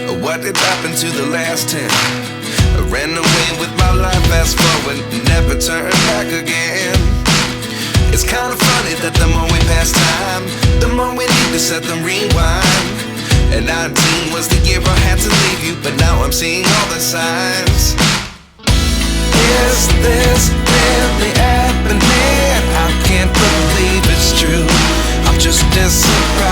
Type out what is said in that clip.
What did happen to the last 10? I ran away with my life, fast forward, never turn back again. It's kinda funny that the more we pass time, the more we need to set the rewind. And 19 was the year I had to leave you, but now I'm seeing all the signs. Is this really happening? I can't believe it's true. I'm just as surprised